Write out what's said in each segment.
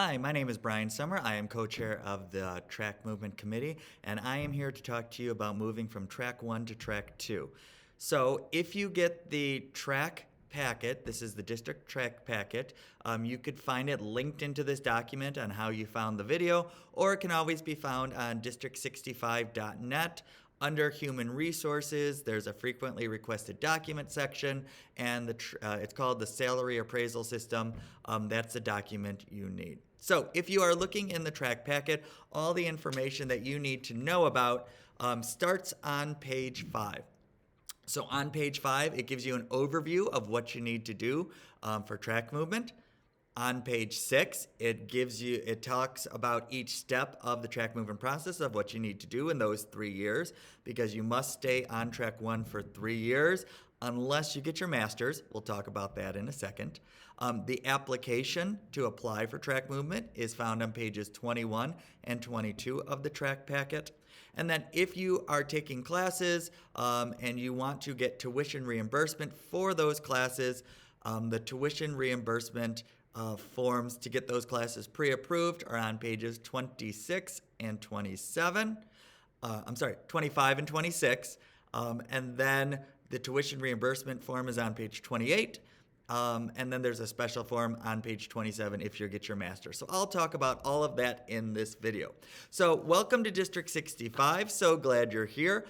Hi, my name is Brian Summer. I am co-chair of the Track Movement Committee, and I am here to talk to you about moving from Track 1 to Track 2. So if you get the track packet, this is the district track packet, you could find it linked into this document on how you found the video, or it can always be found on district65.net. Under Human Resources, there's a frequently requested document section, and it's called the Salary Appraisal System. That's the document you need. So if you are looking in the track packet, all the information that you need to know about starts on page 5. So on page 5, it gives you an overview of what you need to do for track movement. On page 6, it talks about each step of the track movement process of what you need to do in those 3 years, because you must stay on track 1 for 3 years unless you get your master's. We'll talk about that in a second. The application to apply for track movement is found on pages 21 and 22 of the track packet. And then if you are taking classes and you want to get tuition reimbursement for those classes, the tuition reimbursement forms to get those classes pre-approved are on pages 26 and 27. 25 and 26. And then the tuition reimbursement form is on page 28. And then there's a special form on page 27 if you get your master. So I'll talk about all of that in this video. So welcome to District 65. So glad you're here.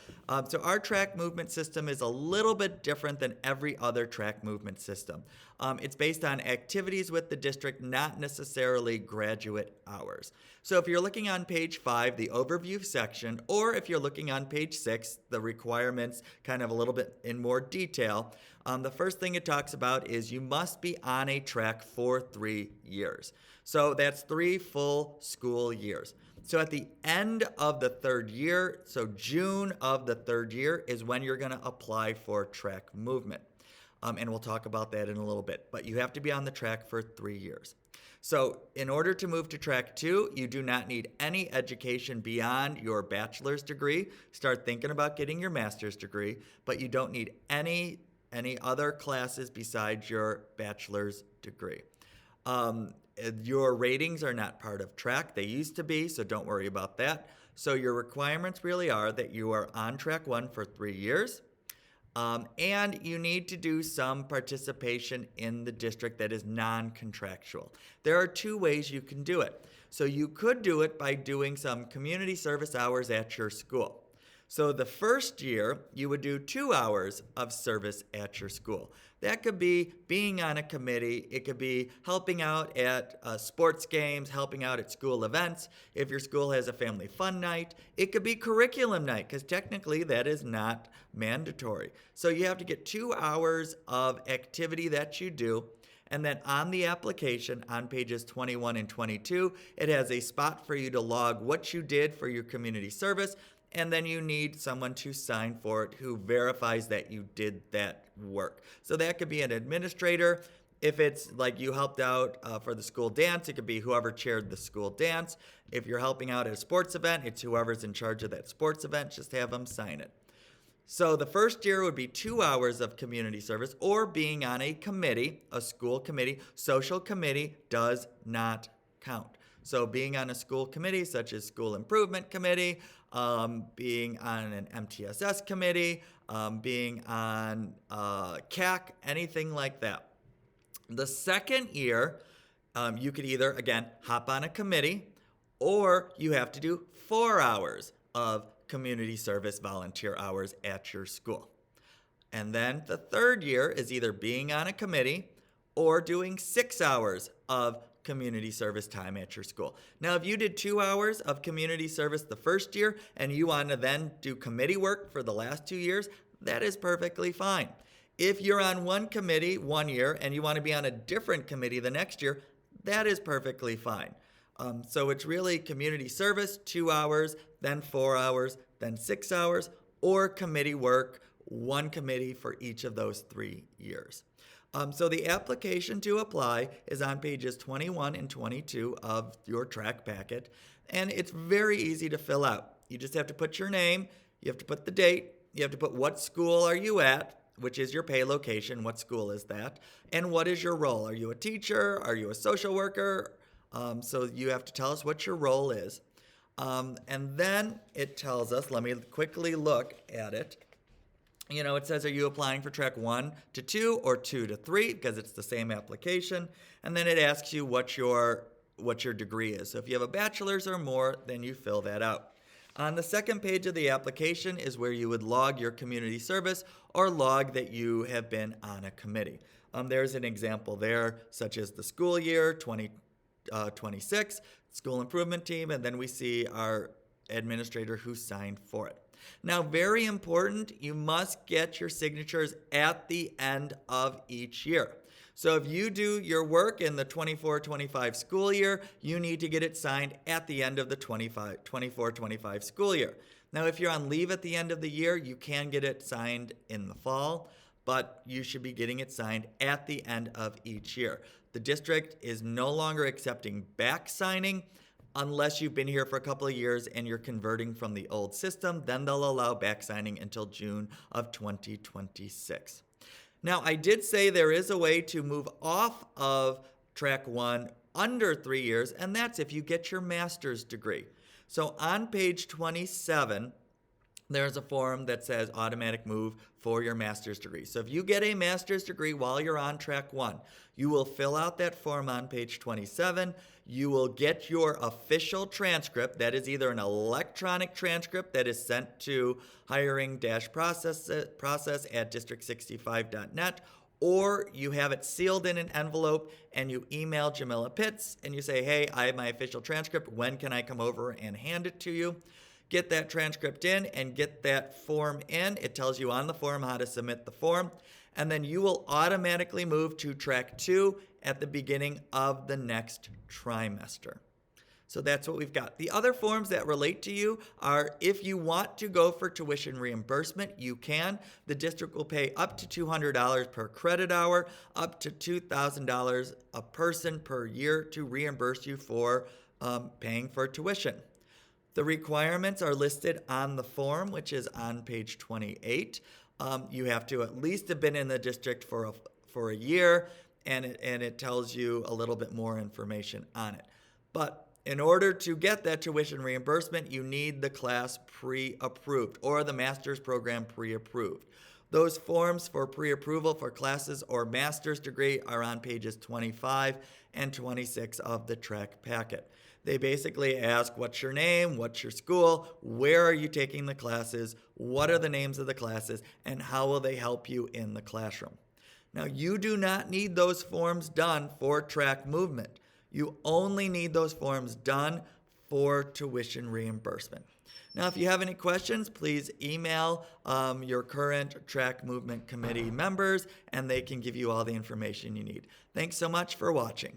So our track movement system is a little bit different than every other track movement system. It's based on activities with the district, not necessarily graduate hours. So if you're looking on page 5, the overview section, or if you're looking on page 6, the requirements kind of a little bit in more detail, the first thing it talks about is you must be on a track for 3 years. So that's 3 full school years. So at the end of the 3rd year, so June of the 3rd year, is when you're going to apply for track movement. And we'll talk about that in a little bit. But you have to be on the track for 3 years. So in order to move to track 2, you do not need any education beyond your bachelor's degree. Start thinking about getting your master's degree, but you don't need any other classes besides your bachelor's degree. Your ratings are not part of track. They used to be, so don't worry about that. So your requirements really are that you are on track 1 for 3 years. And you need to do some participation in the district that is non-contractual. There are 2 ways you can do it. So you could do it by doing some community service hours at your school. So the first year, you would do 2 hours of service at your school. That could be being on a committee. It could be helping out at sports games, helping out at school events. If your school has a family fun night, it could be curriculum night, because technically that is not mandatory. So you have to get 2 hours of activity that you do. And then on the application, on pages 21 and 22, it has a spot for you to log what you did for your community service. And then you need someone to sign for it who verifies that you did that work. So that could be an administrator. If it's like you helped out for the school dance, it could be whoever chaired the school dance. If you're helping out at a sports event, it's whoever's in charge of that sports event. Just have them sign it. So the first year would be 2 hours of community service or being on a committee, a school committee. Social committee does not count. So being on a school committee, such as School Improvement Committee, being on an MTSS committee, being on CAC, anything like that. The second year, you could either, again, hop on a committee, or you have to do 4 hours of community service volunteer hours at your school. And then the third year is either being on a committee or doing 6 hours of community service time at your school. Now, if you did 2 hours of community service the first year and you want to then do committee work for the last 2 years, that is perfectly fine. If you're on one committee 1 year and you want to be on a different committee the next year, that is perfectly fine. So it's really community service, 2 hours, then 4 hours, then 6 hours, or committee work, one committee for each of those 3 years. So the application to apply is on pages 21 and 22 of your track packet, and it's very easy to fill out. You just have to put your name, you have to put the date, you have to put what school are you at, which is your pay location, what school is that, and what is your role? Are you a teacher? Are you a social worker? So you have to tell us what your role is. And then it tells us, let me quickly look at it. It says, are you applying for track 1 to 2 or 2 to 3? Because it's the same application. And then it asks you what your degree is. So if you have a bachelor's or more, then you fill that out. On the second page of the application is where you would log your community service or log that you have been on a committee. There's an example there, such as the school year 2026, school improvement team, and then we see our administrator who signed for it. Now, very important, you must get your signatures at the end of each year. So if you do your work in the 24-25 school year, you need to get it signed at the end of the 24-25 school year. Now, if you're on leave at the end of the year, you can get it signed in the fall, but you should be getting it signed at the end of each year. The district is no longer accepting back signing unless you've been here for a couple of years and you're converting from the old system. Then they'll allow back signing until June of 2026. Now, I did say there is a way to move off of track 1 under 3 years, and that's if you get your master's degree. So on page 27, there's a form that says automatic move for your master's degree. So if you get a master's degree while you're on track 1, you will fill out that form on page 27. You will get your official transcript. That is either an electronic transcript that is sent to hiring-process at district65.net, or you have it sealed in an envelope and you email Jamila Pitts and you say, hey, I have my official transcript. When can I come over and hand it to you? Get that transcript in and get that form in. It tells you on the form how to submit the form. And then you will automatically move to track 2 at the beginning of the next trimester. So that's what we've got. The other forms that relate to you are if you want to go for tuition reimbursement, you can. The district will pay up to $200 per credit hour, up to $2,000 a person per year to reimburse you for paying for tuition. The requirements are listed on the form, which is on page 28. You have to at least have been in the district for a year, and it tells you a little bit more information on it. But in order to get that tuition reimbursement, you need the class pre-approved or the master's program pre-approved. Those forms for pre-approval for classes or master's degree are on pages 25 and 26 of the track packet. They basically ask, what's your name, what's your school, where are you taking the classes, what are the names of the classes, and how will they help you in the classroom. Now, you do not need those forms done for track movement. You only need those forms done for tuition reimbursement. Now, if you have any questions, please email your current track movement committee members, and they can give you all the information you need. Thanks so much for watching.